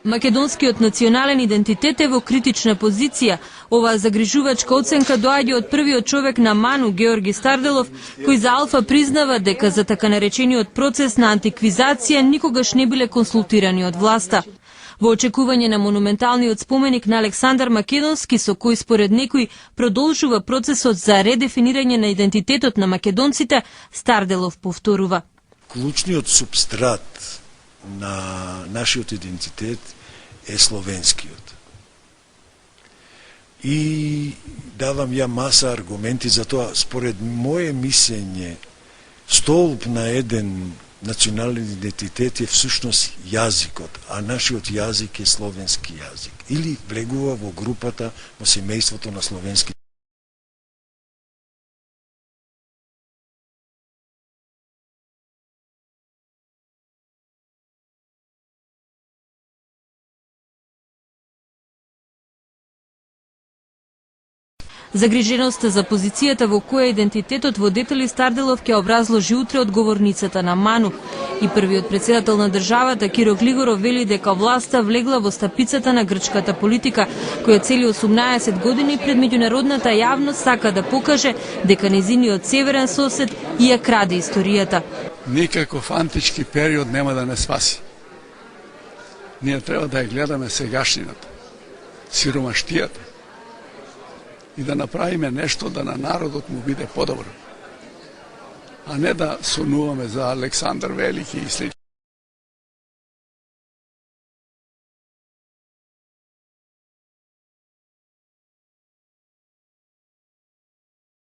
Македонскиот национален идентитет е во критична позиција. Оваа загрижувачка оценка доаѓа од првиот човек на Ману, Георги Старделов, кој за Алфа признава дека за така наречениот процес на антиквизација никогаш не биле консултирани од власта. Во очекување на монументалниот споменик на Александар Македонски, со кој според некои продолжува процесот за редефинирање на идентитетот на македонците, Старделов повторува: Клучниот субстрат на нашиот идентитет е словенскиот. И давам ја маса аргументи за тоа. Според моје мислење, столб на еден национален идентитет е всушност јазикот, а нашиот јазик е словенски јазик. Или влегува во групата, во семејството на словенски. Загриженоста за позицијата во која идентитетот во детали Старделов ќе образложи утре одговорницата на Ману. И првиот председател на државата Киро Глигоров вели дека власта влегла во стапицата на грчката политика, која цели 18 години пред меѓународната јавност сака да покаже дека незиниот северен сосед ја краде историјата. Никаков антички период нема да не спаси. Ние треба да ја гледаме сегашнината, сиромаштијата, и да направиме нешто да на народот му биде подобро, а не да сонуваме за Александар Велики и слично.